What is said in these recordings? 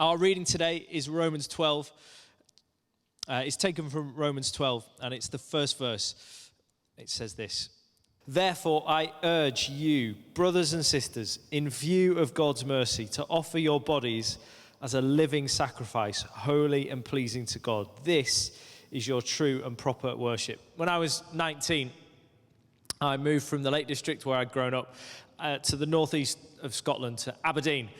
Our reading today is Romans 12. It's taken from Romans 12, and it's the first verse. It says this: "Therefore I urge you, brothers and sisters, in view of God's mercy, to offer your bodies as a living sacrifice, holy and pleasing to God. This is your true and proper worship." When I was 19, I moved from the Lake District, where I'd grown up, to the northeast of Scotland, to Aberdeen.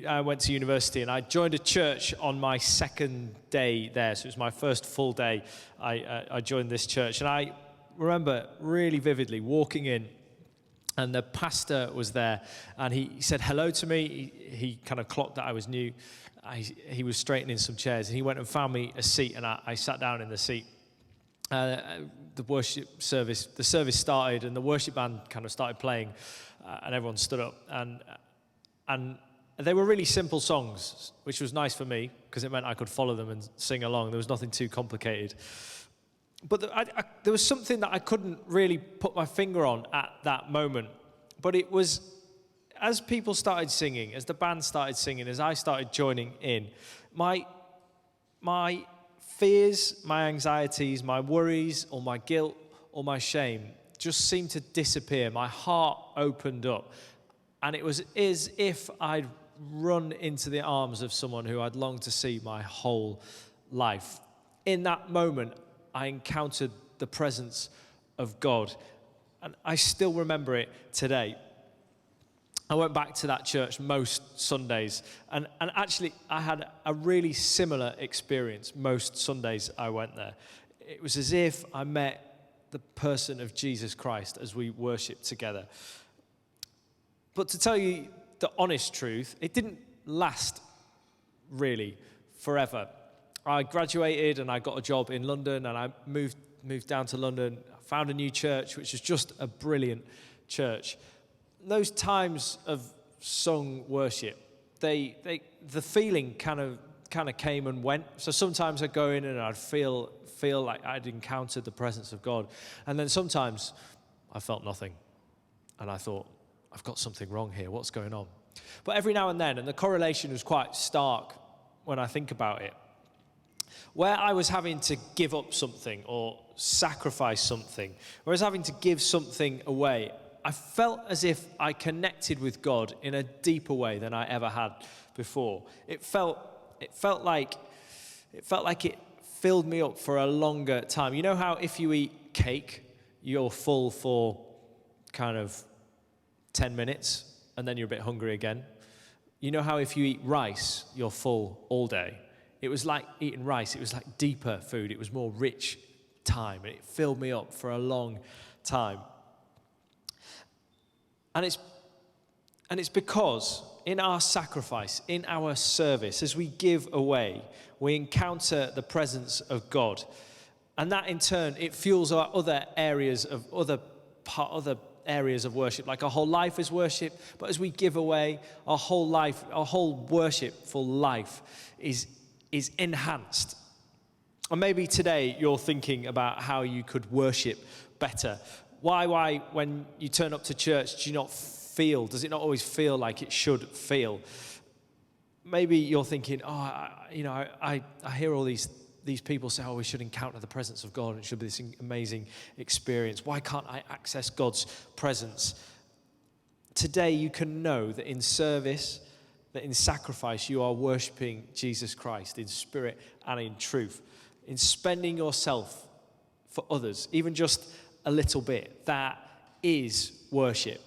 I went to university, and I joined a church on my second day there. So it was my first full day. I joined this church, and I remember really vividly walking in, and the pastor was there, and he said hello to me. He kind of clocked that I was new. He was straightening some chairs, and he went and found me a seat, and I sat down in the seat. The service started, and the worship band kind of started playing, and everyone stood up, and they were really simple songs, which was nice for me because it meant I could follow them and sing along. There was nothing too complicated. But there was something that I couldn't really put my finger on at that moment. But it was, as people started singing, as the band started singing, as I started joining in, my fears, my anxieties, my worries, or my guilt, or my shame just seemed to disappear. My heart opened up. And it was as if I'd run into the arms of someone who I'd longed to see my whole life. In that moment, I encountered the presence of God. And I still remember it today. I went back to that church most Sundays. And actually, I had a really similar experience most Sundays I went there. It was as if I met the person of Jesus Christ as we worshiped together. But to tell you the honest truth, it didn't last really forever. I graduated and I got a job in London, and I moved down to London. I found a new church, which is just a brilliant church. Those times of sung worship, the feeling kind of came and went. So sometimes I'd go in and I'd feel like I'd encountered the presence of God, and then sometimes I felt nothing, and I thought, I've got something wrong here. What's going on? But every now and then, and the correlation was quite stark when I think about it, where I was having to give up something or sacrifice something, where I was having to give something away, I felt as if I connected with God in a deeper way than I ever had before. It felt like it filled me up for a longer time. You know how if you eat cake, you're full for kind of 10 minutes, and then you're a bit hungry again? You know how if you eat rice, you're full all day? It was like eating rice. It was like deeper food. It was more rich time, and it filled me up for a long time. And it's because in our sacrifice, in our service, as we give away, we encounter the presence of God. And that in turn, it fuels our other areas of worship, like our whole life is worship, but as we give away, our whole worshipful life is enhanced. And maybe today you're thinking about how you could worship better. Why when you turn up to church, does it not always feel like it should feel? Maybe you're thinking, I hear all these people say, we should encounter the presence of God, and it should be this amazing experience. Why can't I access God's presence? Today you can know that in service, that in sacrifice, you are worshiping Jesus Christ in spirit and in truth. In spending yourself for others, even just a little bit, that is worship.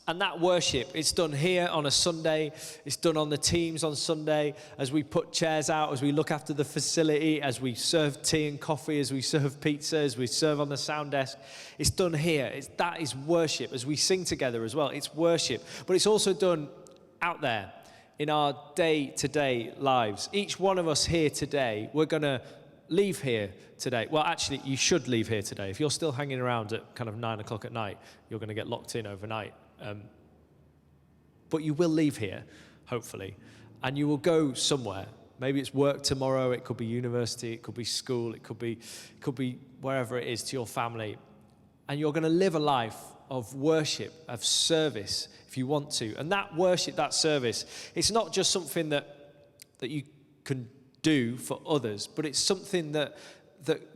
And that worship, it's done here on a Sunday. It's done on the teams on Sunday as we put chairs out, as we look after the facility, as we serve tea and coffee, as we serve pizza, as we serve on the sound desk. It's done here. That is worship. As we sing together as well, it's worship. But it's also done out there in our day-to-day lives. Each one of us here today, we're going to leave here today. Well, actually, you should leave here today. If you're still hanging around at kind of 9 o'clock at night, you're going to get locked in overnight. But you will leave here, hopefully, and you will go somewhere. Maybe it's work tomorrow, it could be university, it could be school, it could be wherever it is, to your family. And you're going to live a life of worship, of service, if you want to. And that worship, that service, it's not just something that you can do for others, but it's something that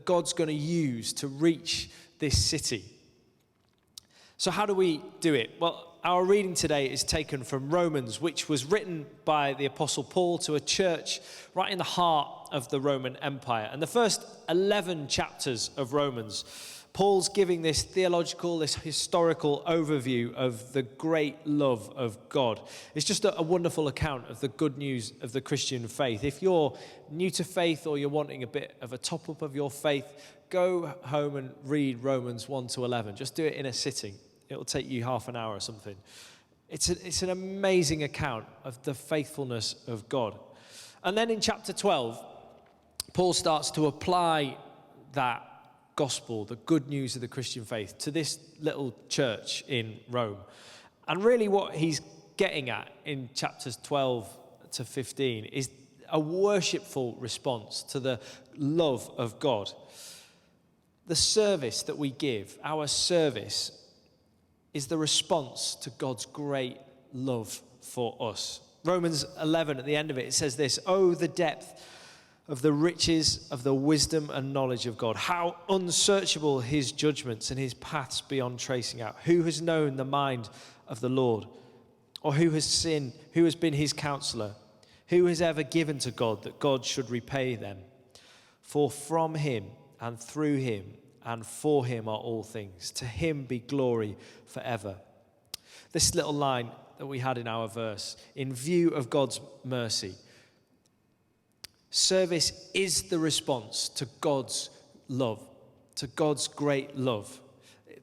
God's going to use to reach this city. So how do we do it? Well, our reading today is taken from Romans, which was written by the Apostle Paul to a church right in the heart of the Roman Empire. And the first 11 chapters of Romans, Paul's giving this theological, this historical overview of the great love of God. It's just a wonderful account of the good news of the Christian faith. If you're new to faith or you're wanting a bit of a top-up of your faith, go home and read Romans 1 to 11. Just do it in a sitting. It'll take you half an hour or something. It's an amazing account of the faithfulness of God. And then in chapter 12, Paul starts to apply that gospel, the good news of the Christian faith, to this little church in Rome. And really what he's getting at in chapters 12 to 15 is a worshipful response to the love of God. The service that we give, our service, is the response to God's great love for us. Romans 11, at the end of it, it says this: "Oh, the depth of the riches of the wisdom and knowledge of God. How unsearchable his judgments and his paths beyond tracing out. Who has known the mind of the Lord? Or who has been his counselor? Who has ever given to God that God should repay them? For from him and through him and for him are all things. To him be glory forever." This little line that we had in our verse, in view of God's mercy. Service is the response to God's love, to God's great love.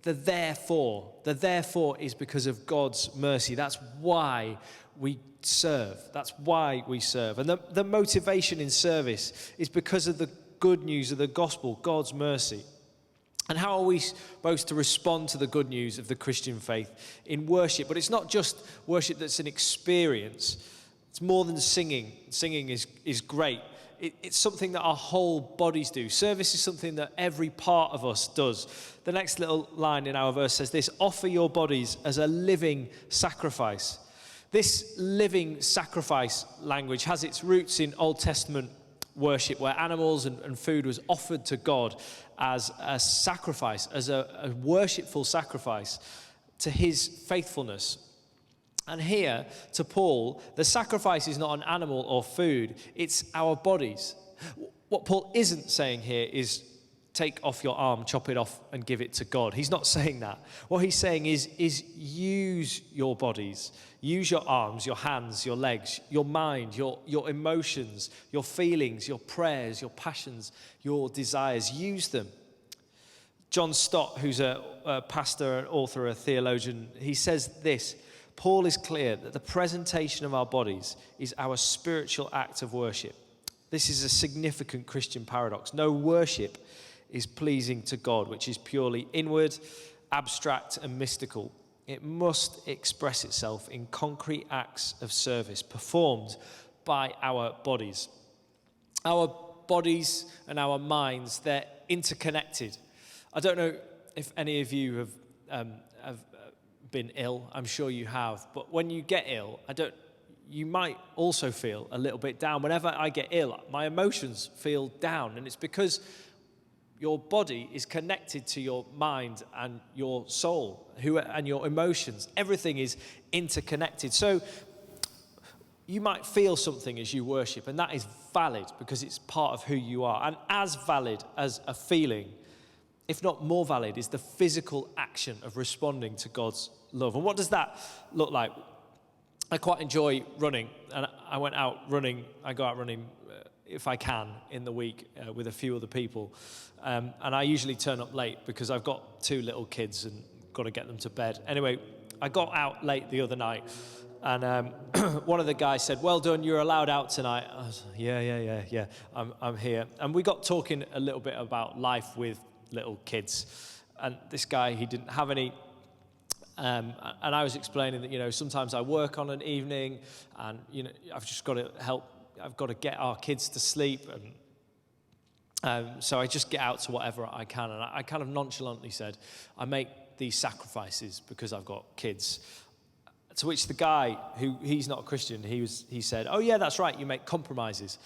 The therefore is because of God's mercy. That's why we serve. That's why we serve. And the motivation in service is because of the good news of the gospel, God's mercy. And how are we supposed to respond to the good news of the Christian faith? In worship. But it's not just worship that's an experience. It's more than singing. Singing is great. It's something that our whole bodies do. Service is something that every part of us does. The next little line in our verse says this: "Offer your bodies as a living sacrifice." This living sacrifice language has its roots in Old Testament worship, where animals and food was offered to God as a sacrifice, as a worshipful sacrifice to his faithfulness. And here, to Paul, the sacrifice is not an animal or food, it's our bodies. What Paul isn't saying here is take off your arm, chop it off, and give it to God. He's not saying that. What he's saying is use your bodies. Use your arms, your hands, your legs, your mind, your emotions, your feelings, your prayers, your passions, your desires. Use them. John Stott, who's a pastor, an author, a theologian, he says this: Paul is clear that the presentation of our bodies is our spiritual act of worship. This is a significant Christian paradox. No worship is pleasing to God, which is purely inward, abstract, and mystical. It must express itself in concrete acts of service performed by our bodies. Our bodies and our minds, they're interconnected. I don't know if any of you have been ill. I'm sure you have. But when you get ill, you might also feel a little bit down. Whenever I get ill, my emotions feel down. And it's because your body is connected to your mind and your soul and your emotions. Everything is interconnected. So you might feel something as you worship, and that is valid because it's part of who you are. And as valid as a feeling, if not more valid, is the physical action of responding to God's love. And what does that look like? I quite enjoy running, and I go out running if I can in the week with a few other people. And I usually turn up late because I've got 2 little kids and got to get them to bed. Anyway, I got out late the other night, and one of the guys said, "Well done, you're allowed out tonight." I was like, yeah, I'm here. And we got talking a little bit about life with little kids. And this guy, he didn't have any. And I was explaining that, sometimes I work on an evening and, I've just got to I've got to get our kids to sleep. And so I just get out to whatever I can. And I kind of nonchalantly said, I make these sacrifices because I've got kids. To which the guy, he's not a Christian, he said, oh yeah, that's right, you make compromises.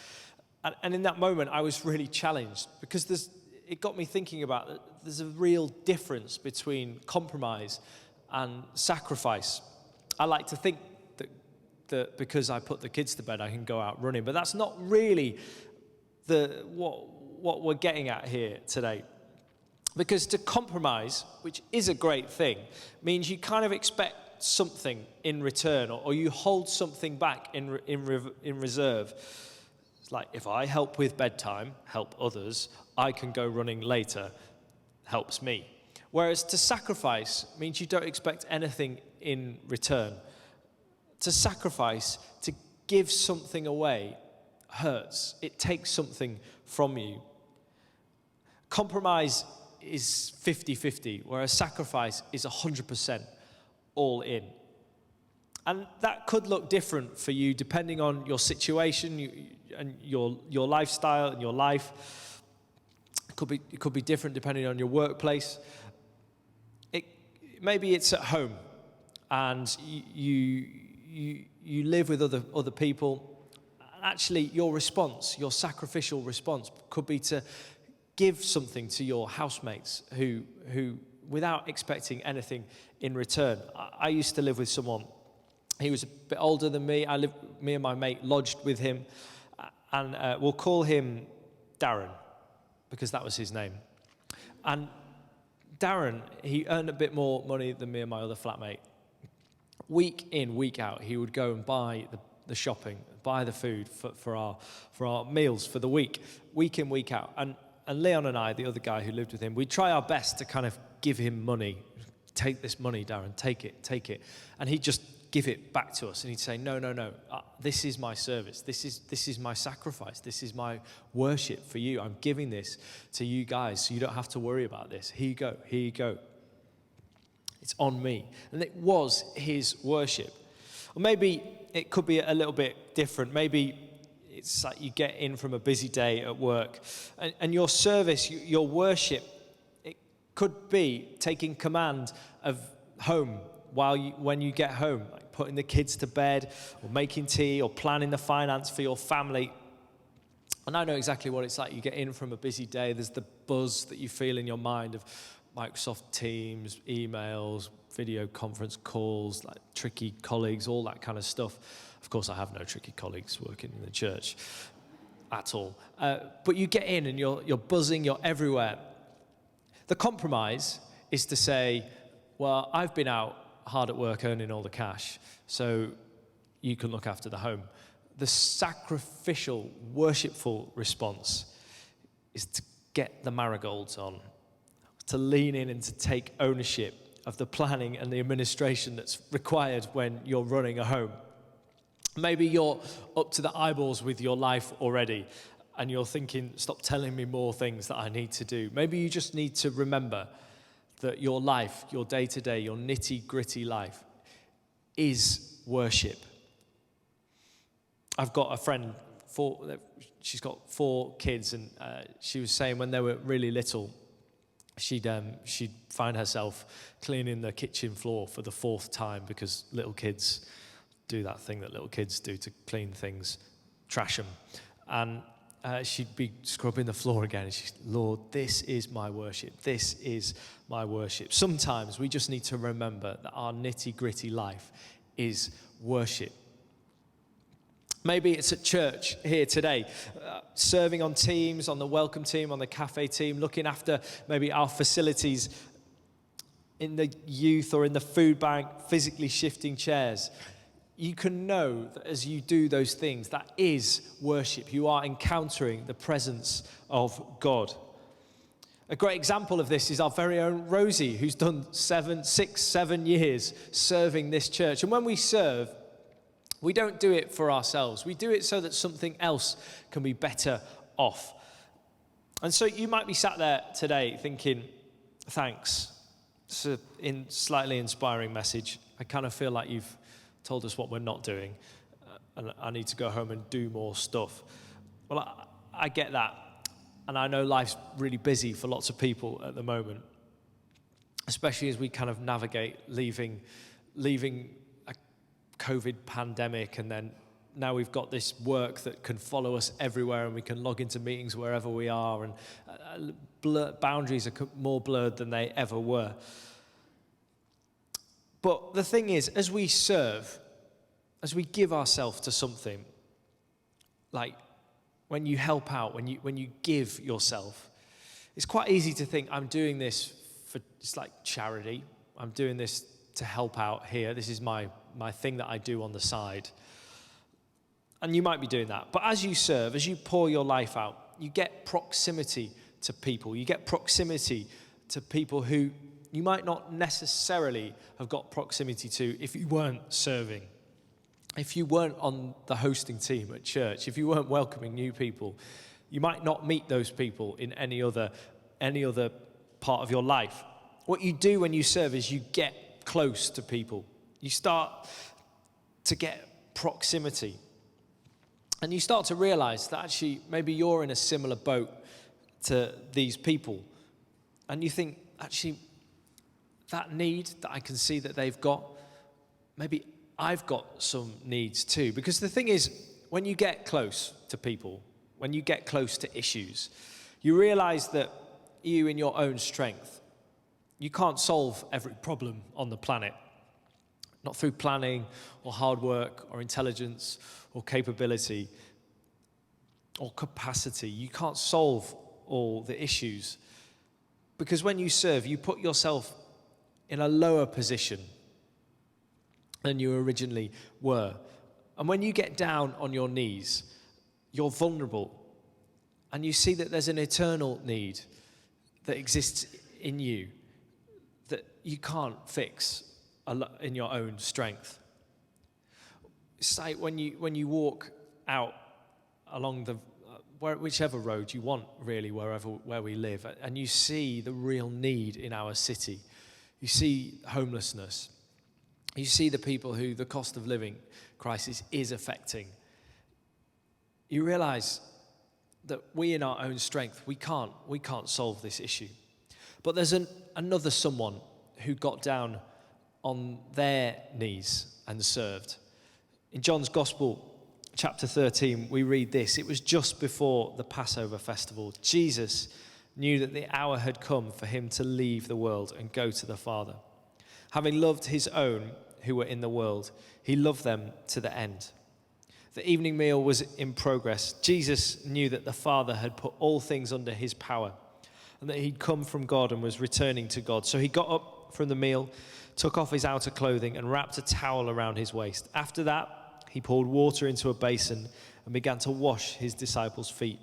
And in that moment, I was really challenged because it got me thinking about that there's a real difference between compromise and sacrifice. I like to think that because I put the kids to bed, I can go out running, but that's not really what we're getting at here today. Because to compromise, which is a great thing, means you kind of expect something in return, or you hold something back in reserve. It's like, if I help with bedtime, help others, I can go running later, helps me. Whereas to sacrifice means you don't expect anything in return. To sacrifice, to give something away, hurts. It takes something from you. Compromise is 50-50, whereas sacrifice is 100% all in. And that could look different for you depending on your situation and your lifestyle and your life. It could be different depending on your workplace. Maybe it's at home and you live with other people. Actually, your response, your sacrificial response, could be to give something to your housemates who without expecting anything in return. I used to live with someone. He was a bit older than me. Me and my mate lodged with him, and we'll call him Darren because that was his name. And Darren, he earned a bit more money than me and my other flatmate. Week in, week out, he would go and buy the shopping, buy the food for our meals for the week in, week out. And Leon and I, the other guy who lived with him, we'd try our best to kind of give him money. Take this money, Darren, take it. And he'd just give it back to us. And he'd say, no, this is my service. This is my sacrifice. This is my worship for you. I'm giving this to you guys so you don't have to worry about this. Here you go. It's on me. And it was his worship. Or maybe it could be a little bit different. Maybe it's like you get in from a busy day at work and your service, your worship, it could be taking command of home when you get home, like putting the kids to bed or making tea or planning the finance for your family. And I know exactly what it's like. You get in from a busy day. There's the buzz that you feel in your mind of Microsoft Teams, emails, video conference calls, like tricky colleagues, all that kind of stuff. Of course, I have no tricky colleagues working in the church at all. But you get in and you're buzzing, you're everywhere. The compromise is to say, well, I've been out hard at work earning all the cash, so you can look after the home. The sacrificial, worshipful response is to get the marigolds on, to lean in and to take ownership of the planning and the administration that's required when you're running a home. Maybe you're up to the eyeballs with your life already and you're thinking, stop telling me more things that I need to do. Maybe you just need to remember that your life, your day-to-day, your nitty-gritty life is worship. I've got a friend, she's got 4 kids, and she was saying when they were really little, she'd find herself cleaning the kitchen floor for the 4th time because little kids do that thing that little kids do to clean things, trash them. And she'd be scrubbing the floor again, and she's, Lord, this is my worship. This is my worship. Sometimes we just need to remember that our nitty-gritty life is worship. Maybe it's at church here today, serving on teams, on the welcome team, on the cafe team, looking after maybe our facilities in the youth or in the food bank, physically shifting chairs. You can know that as you do those things, that is worship. You are encountering the presence of God. A great example of this is our very own Rosie, who's done 7 years serving this church. And when we serve, we don't do it for ourselves. We do it so that something else can be better off. And so you might be sat there today thinking, thanks. It's a slightly inspiring message. I kind of feel like you've told us what we're not doing, and I need to go home and do more stuff. Well, I get that, and I know life's really busy for lots of people at the moment. especially as we kind of navigate leaving a COVID pandemic, and then now we've got this work that can follow us everywhere, and we can log into meetings wherever we are, and boundaries are more blurred than they ever were. But the thing is, as we serve, as we give ourselves to something, like when you help out, when you give yourself, it's quite easy to think, I'm doing this for, it's like charity. I'm doing this to help out here. This is my thing that I do on the side. And you might be doing that. But as you serve, as you pour your life out, you get proximity to people. You get proximity to people who you might not necessarily have got proximity to if you weren't serving. If you weren't on the hosting team at church, if you weren't welcoming new people, you might not meet those people in any other part of your life. What you do when you serve is you get close to people. You start to get proximity. And you start to realize that actually maybe you're in a similar boat to these people. And you think, actually, that need that I can see that they've got, maybe I've got some needs too. Because the thing is, when you get close to people, when you get close to issues, you realize that you, in your own strength, you can't solve every problem on the planet. Not through planning or hard work or intelligence or capability or capacity. You can't solve all the issues. Because when you serve, you put yourself in a lower position than you originally were. And when you get down on your knees, you're vulnerable. And you see that there's an eternal need that exists in you that you can't fix in your own strength. It's like when you walk out along whichever road you want, really, where we live, and you see the real need in our city. You see homelessness. You see the people who the cost of living crisis is affecting. You realize that we, in our own strength, we can't solve this issue. But there's another someone who got down on their knees and served. In John's Gospel, chapter 13, we read this. It was just before the Passover festival. Jesus knew that the hour had come for him to leave the world and go to the Father. Having loved his own who were in the world, he loved them to the end. The evening meal was in progress. Jesus knew that the Father had put all things under his power and that he'd come from God and was returning to God. So he got up from the meal, took off his outer clothing and wrapped a towel around his waist. After that, he poured water into a basin and began to wash his disciples' feet,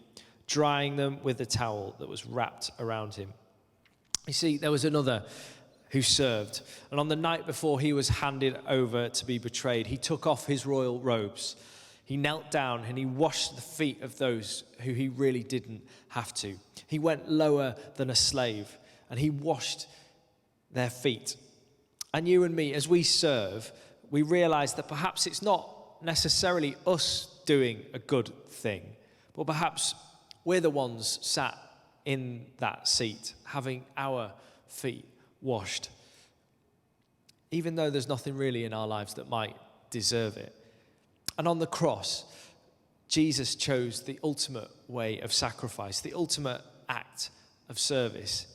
drying them with the towel that was wrapped around him. You see, there was another who served. And on the night before he was handed over to be betrayed, he took off his royal robes. He knelt down and he washed the feet of those who he really didn't have to. He went lower than a slave and he washed their feet. And you and me, as we serve, we realize that perhaps it's not necessarily us doing a good thing, but perhaps we're the ones sat in that seat having our feet washed, even though there's nothing really in our lives that might deserve it. And on the cross, Jesus chose the ultimate way of sacrifice, the ultimate act of service,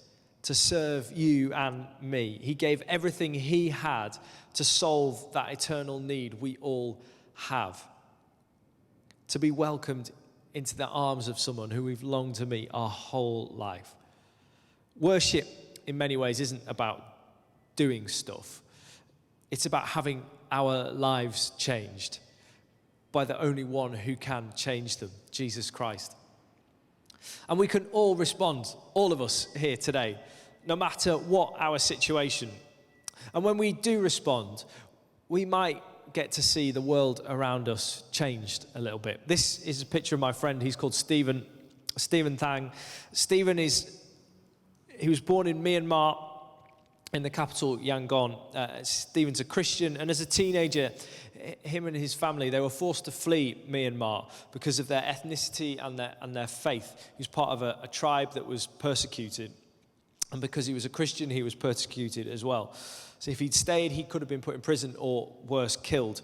to serve you and me. He gave everything he had to solve that eternal need we all have, to be welcomed into the arms of someone who we've longed to meet our whole life. Worship, in many ways, isn't about doing stuff. It's about having our lives changed by the only one who can change them, Jesus Christ. And we can all respond, all of us here today, no matter what our situation. And when we do respond, we might get to see the world around us changed a little bit. This is a picture of my friend. He's called Stephen Thang. He was born in Myanmar, in the capital, Yangon. Stephen's a Christian, and as a teenager, him and his family, they were forced to flee Myanmar because of their ethnicity and their faith. He was part of a tribe that was persecuted. And because he was a Christian, he was persecuted as well. So if he'd stayed, he could have been put in prison or worse, killed.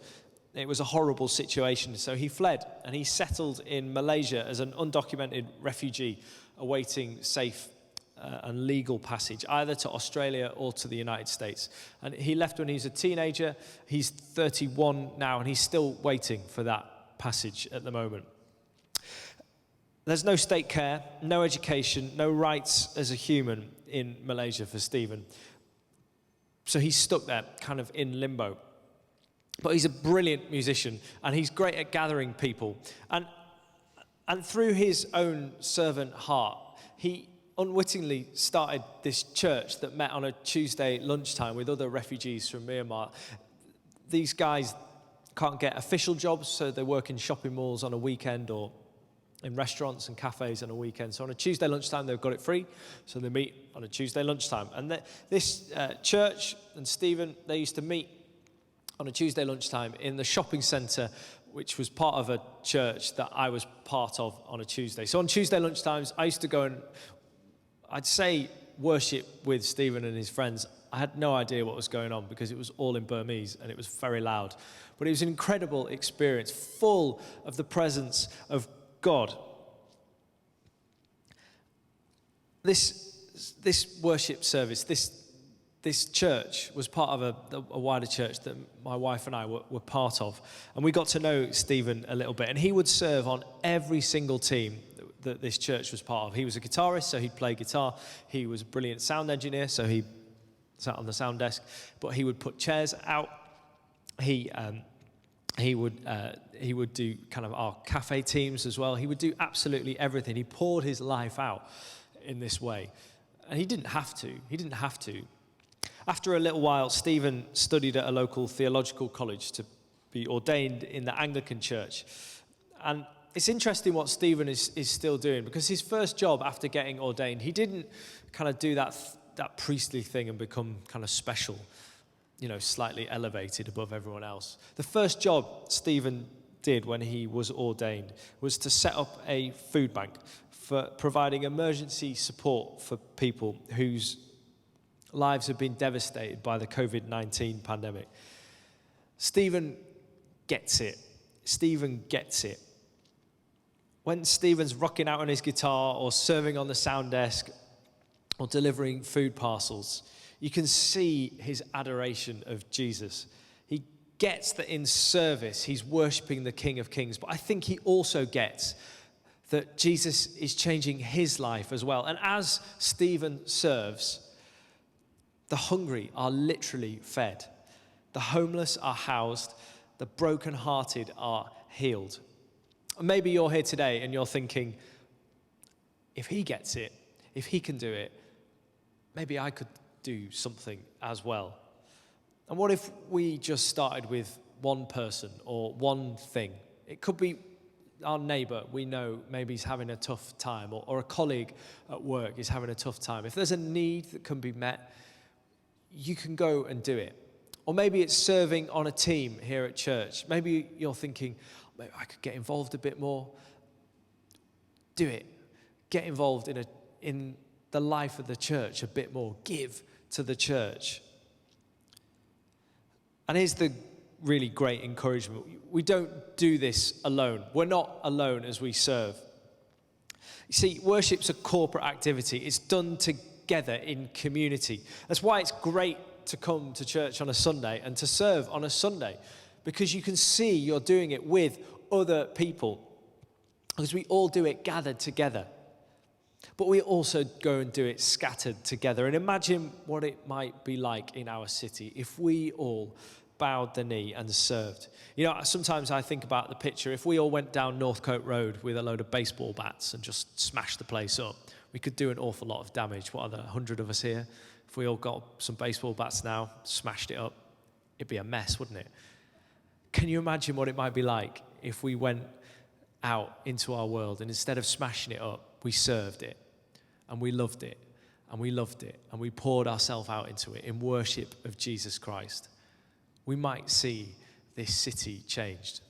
It was a horrible situation. So he fled and he settled in Malaysia as an undocumented refugee awaiting safe and legal passage, either to Australia or to the United States. And he left when he was a teenager. He's 31 now, and he's still waiting for that passage at the moment. There's no state care, no education, no rights as a human in Malaysia for Stephen. So he's stuck there, kind of in limbo. But he's a brilliant musician, and he's great at gathering people. And through his own servant heart, he unwittingly started this church that met on a Tuesday lunchtime with other refugees from Myanmar. These guys can't get official jobs, so they work in shopping malls on a weekend or in restaurants and cafes on a weekend. So on a Tuesday lunchtime, they've got it free, so they meet on a Tuesday lunchtime. And this church and Stephen, they used to meet on a Tuesday lunchtime in the shopping centre, which was part of a church that I was part of on a Tuesday. So on Tuesday lunchtimes, I used to go and I'd say worship with Stephen and his friends. I had no idea what was going on because it was all in Burmese and it was very loud. But it was an incredible experience, full of the presence of God. This worship service, this church was part of a wider church that my wife and I were part of. And we got to know Stephen a little bit. And he would serve on every single team that this church was part of. He was a guitarist, so he'd play guitar. He was a brilliant sound engineer, so he sat on the sound desk. But he would put chairs out. He would do kind of our cafe teams as well. He would do absolutely everything. He poured his life out in this way. And he didn't have to. After a little while, Stephen studied at a local theological college to be ordained in the Anglican church. And it's interesting what Stephen is still doing, because his first job after getting ordained, he didn't kind of do that priestly thing and become kind of special, slightly elevated above everyone else. The first job Stephen did when he was ordained was to set up a food bank for providing emergency support for people whose lives have been devastated by the COVID-19 pandemic. Stephen gets it. When Stephen's rocking out on his guitar or serving on the sound desk or delivering food parcels, you can see his adoration of Jesus. He gets that in service, he's worshipping the King of Kings. But I think he also gets that Jesus is changing his life as well. And as Stephen serves, the hungry are literally fed. The homeless are housed. The brokenhearted are healed. Maybe you're here today and you're thinking, if he gets it, if he can do it, maybe I could do something as well. And what if we just started with one person or one thing? It could be our neighbour we know maybe he's having a tough time, or a colleague at work is having a tough time. If there's a need that can be met, you can go and do it. Or maybe it's serving on a team here at church. Maybe you're thinking, maybe I could get involved a bit more. Do it. Get involved in the life of the church a bit more. Give to the church. And here's the really great encouragement. We don't do this alone. We're not alone as we serve. You see, worship's a corporate activity. It's done together in community. That's why it's great to come to church on a Sunday and to serve on a Sunday, because you can see you're doing it with other people, because we all do it gathered together. But we also go and do it scattered together. And imagine what it might be like in our city if we all bowed the knee and served. Sometimes I think about the picture. If we all went down Northcote Road with a load of baseball bats and just smashed the place up, we could do an awful lot of damage. What are there, 100 of us here? If we all got some baseball bats now, smashed it up, it'd be a mess, wouldn't it? Can you imagine what it might be like if we went out into our world and instead of smashing it up, we served it and we loved it and we loved it and we poured ourselves out into it in worship of Jesus Christ? We might see this city changed.